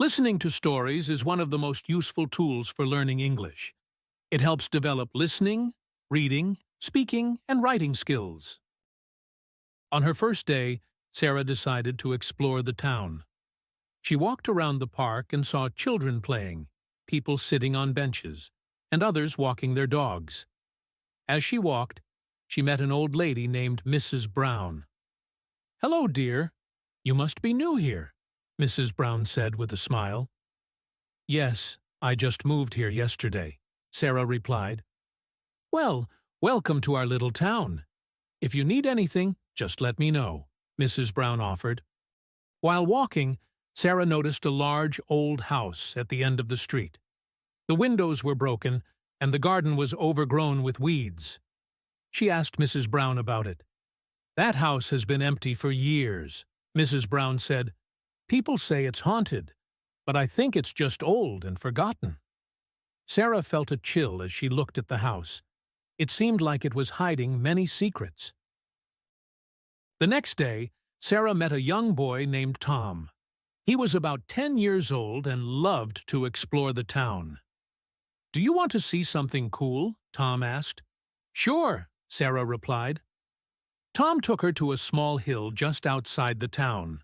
Listening to stories is one of the most useful tools for learning English. It helps develop listening, reading, speaking, and writing skills. On her first day, Sarah decided to explore the town. She walked around the park and saw children playing, people sitting on benches, and others walking their dogs. As she walked, she met an old lady named Mrs. Brown. "Hello, dear. You must be new here," Mrs. Brown said with a smile. "Yes, I just moved here yesterday," Sarah replied. "Well, welcome to our little town. If you need anything, just let me know," Mrs. Brown offered. While walking, Sarah noticed a large old house at the end of the street. The windows were broken, and the garden was overgrown with weeds. She asked Mrs. Brown about it. "That house has been empty for years," Mrs. Brown said. "People say it's haunted, but I think it's just old and forgotten." Sarah felt a chill as she looked at the house. It seemed like it was hiding many secrets. The next day, Sarah met a young boy named Tom. He was about 10 years old and loved to explore the town. "Do you want to see something cool?" Tom asked. "Sure," Sarah replied. Tom took her to a small hill just outside the town.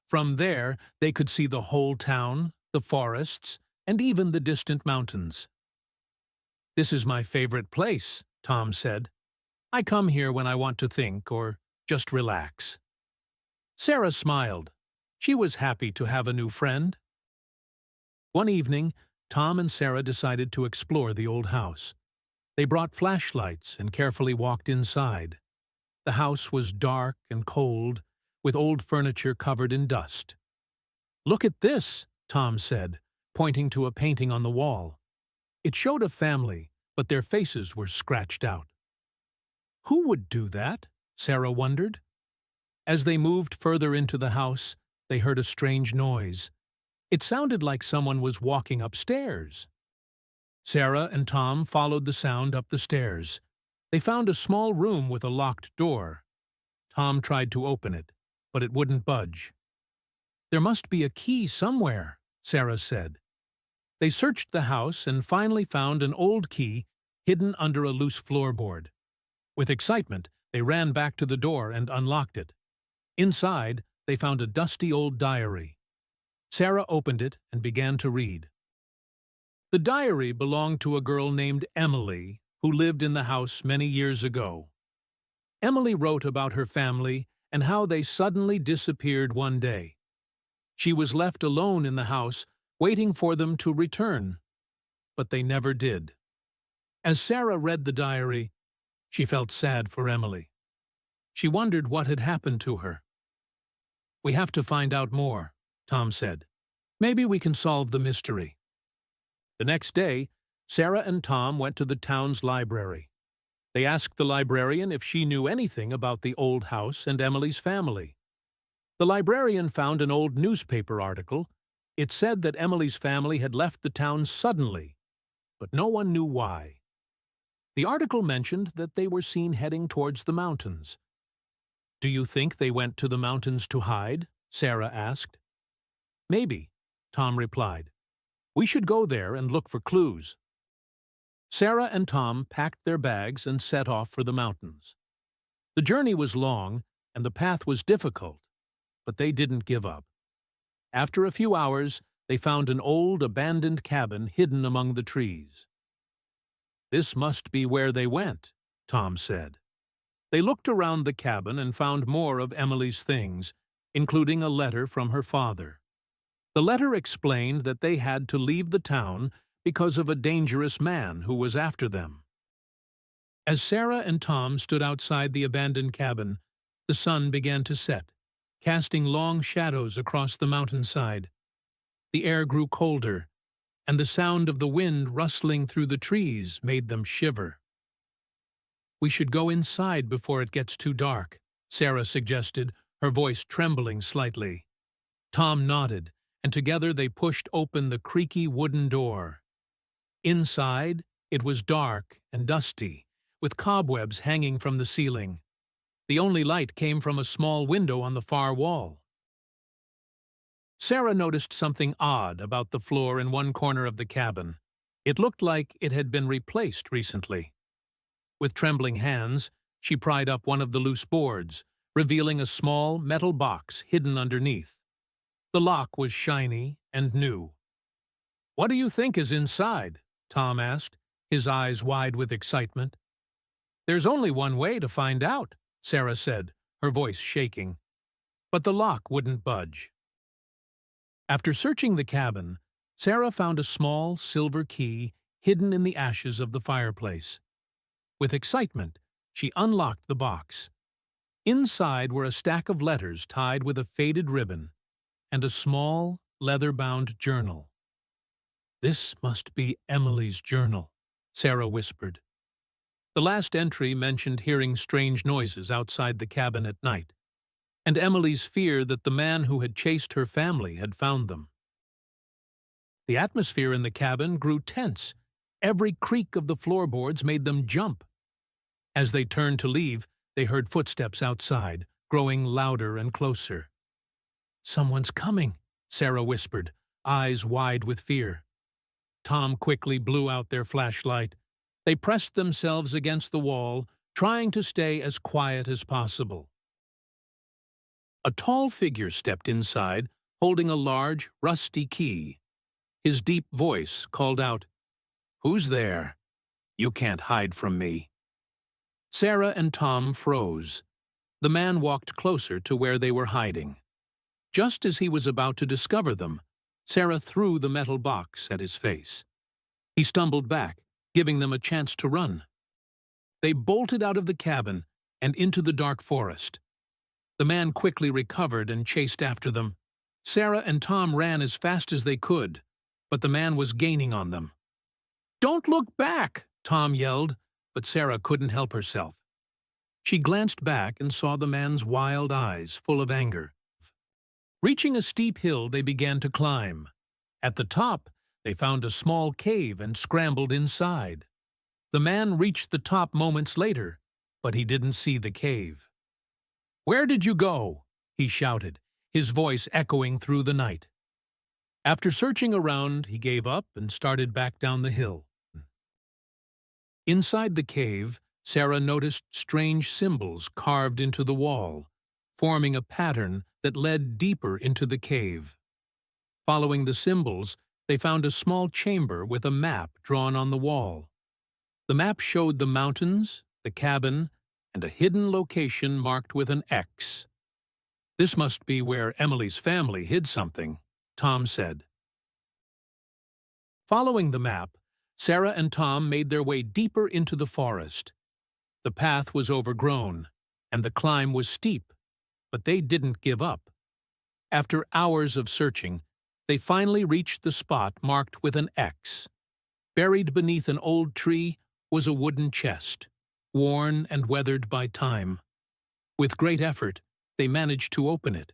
From there, they could see the whole town, the forests, and even the distant mountains. "This is my favorite place," Tom said. "I come here when I want to think or just relax." Sarah smiled. She was happy to have a new friend. One evening, Tom and Sarah decided to explore the old house. They brought flashlights and carefully walked inside. The house was dark and cold, with old furniture covered in dust. "Look at this," Tom said, pointing to a painting on the wall. It showed a family, but their faces were scratched out. "Who would do that?" Sarah wondered. As they moved further into the house, they heard a strange noise. It sounded like someone was walking upstairs. Sarah and Tom followed the sound up the stairs. They found a small room with a locked door. Tom tried to open it, but it wouldn't budge. "There must be a key somewhere," Sarah said. They searched the house and finally found an old key hidden under a loose floorboard. With excitement, they ran back to the door and unlocked it. Inside, they found a dusty old diary. Sarah opened it and began to read. The diary belonged to a girl named Emily, who lived in the house many years ago. Emily wrote about her family and how they suddenly disappeared one day. She was left alone in the house, waiting for them to return, but they never did. As Sarah read the diary, she felt sad for Emily. She wondered what had happened to her. "We have to find out more," Tom said. "Maybe we can solve the mystery." The next day, Sarah and Tom went to the town's library. They asked the librarian if she knew anything about the old house and Emily's family. The librarian found an old newspaper article. It said that Emily's family had left the town suddenly, but no one knew why. The article mentioned that they were seen heading towards the mountains. "Do you think they went to the mountains to hide?" Sarah asked. "Maybe," Tom replied. "We should go there and look for clues." Sarah and Tom packed their bags and set off for the mountains. The journey was long and the path was difficult, but they didn't give up. After a few hours, they found an old abandoned cabin hidden among the trees. "This must be where they went," Tom said. They looked around the cabin and found more of Emily's things, including a letter from her father. The letter explained that they had to leave the town because of a dangerous man who was after them. As Sarah and Tom stood outside the abandoned cabin, the sun began to set, casting long shadows across the mountainside. The air grew colder, and the sound of the wind rustling through the trees made them shiver. "We should go inside before it gets too dark," Sarah suggested, her voice trembling slightly. Tom nodded, and together they pushed open the creaky wooden door. Inside, it was dark and dusty, with cobwebs hanging from the ceiling. The only light came from a small window on the far wall. Sarah noticed something odd about the floor in one corner of the cabin. It looked like it had been replaced recently. With trembling hands, she pried up one of the loose boards, revealing a small metal box hidden underneath. The lock was shiny and new. "What do you think is inside?" Tom asked, his eyes wide with excitement. "There's only one way to find out," Sarah said, her voice shaking. But the lock wouldn't budge. After searching the cabin, Sarah found a small silver key hidden in the ashes of the fireplace. With excitement, she unlocked the box. Inside were a stack of letters tied with a faded ribbon and a small, leather-bound journal. "This must be Emily's journal," Sarah whispered. The last entry mentioned hearing strange noises outside the cabin at night, and Emily's fear that the man who had chased her family had found them. The atmosphere in the cabin grew tense. Every creak of the floorboards made them jump. As they turned to leave, they heard footsteps outside, growing louder and closer. "Someone's coming," Sarah whispered, eyes wide with fear. Tom quickly blew out their flashlight. They pressed themselves against the wall, trying to stay as quiet as possible. A tall figure stepped inside, holding a large, rusty key. His deep voice called out, "Who's there? You can't hide from me." Sarah and Tom froze. The man walked closer to where they were hiding. Just as he was about to discover them, Sarah threw the metal box at his face. He stumbled back, giving them a chance to run. They bolted out of the cabin and into the dark forest. The man quickly recovered and chased after them. Sarah and Tom ran as fast as they could, but the man was gaining on them. "Don't look back!" Tom yelled, but Sarah couldn't help herself. She glanced back and saw the man's wild eyes full of anger. Reaching a steep hill, they began to climb. At the top, they found a small cave and scrambled inside. The man reached the top moments later, but he didn't see the cave. "Where did you go?" he shouted, his voice echoing through the night. After searching around, he gave up and started back down the hill. Inside the cave, Sarah noticed strange symbols carved into the wall, forming a pattern that led deeper into the cave. Following the symbols, they found a small chamber with a map drawn on the wall. The map showed the mountains, the cabin, and a hidden location marked with an X. "This must be where Emily's family hid something," Tom said. Following the map, Sarah and Tom made their way deeper into the forest. The path was overgrown, and the climb was steep, but they didn't give up. After hours of searching, they finally reached the spot marked with an X. Buried beneath an old tree was a wooden chest, worn and weathered by time. With great effort, they managed to open it.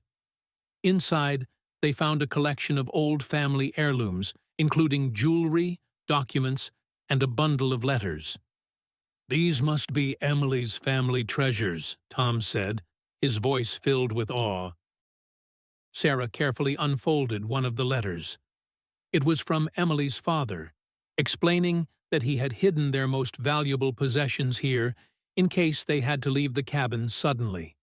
Inside, they found a collection of old family heirlooms, including jewelry, documents, and a bundle of letters. "These must be Emily's family treasures," Tom said, his voice filled with awe. Sarah carefully unfolded one of the letters. It was from Emily's father, explaining that he had hidden their most valuable possessions here in case they had to leave the cabin suddenly.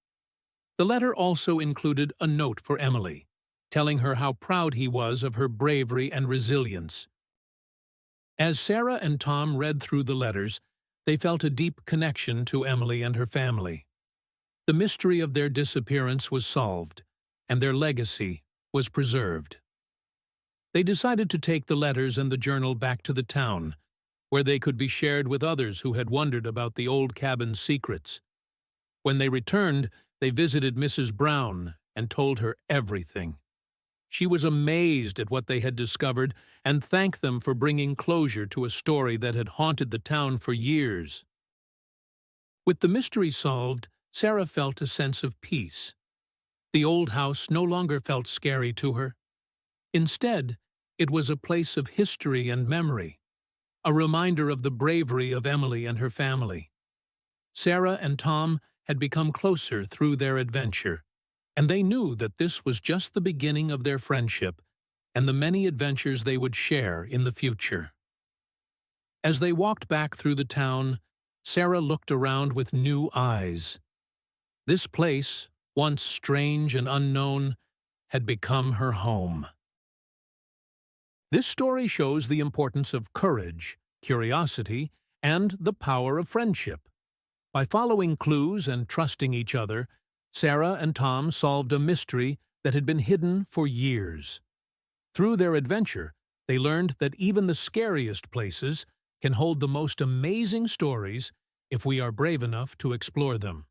The letter also included a note for Emily, telling her how proud he was of her bravery and resilience. As Sarah and Tom read through the letters, they felt a deep connection to Emily and her family. The mystery of their disappearance was solved, and their legacy was preserved. They decided to take the letters and the journal back to the town, where they could be shared with others who had wondered about the old cabin's secrets. When they returned, they visited Mrs. Brown and told her everything. She was amazed at what they had discovered and thanked them for bringing closure to a story that had haunted the town for years. With the mystery solved, Sarah felt a sense of peace. The old house no longer felt scary to her. Instead, it was a place of history and memory, a reminder of the bravery of Emily and her family. Sarah and Tom had become closer through their adventure, And they knew that this was just the beginning of their friendship and the many adventures they would share in the future. As they walked back through the town, Sarah looked around with new eyes. This place, once strange and unknown, had become her home. This story shows the importance of courage, curiosity, and the power of friendship. By following clues and trusting each other, Sarah and Tom solved a mystery that had been hidden for years. Through their adventure, they learned that even the scariest places can hold the most amazing stories if we are brave enough to explore them.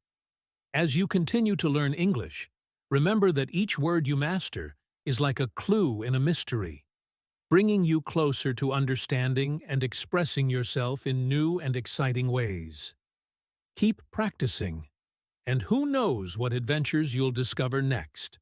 As you continue to learn English, remember that each word you master is like a clue in a mystery, bringing you closer to understanding and expressing yourself in new and exciting ways. Keep practicing, and who knows what adventures you'll discover next.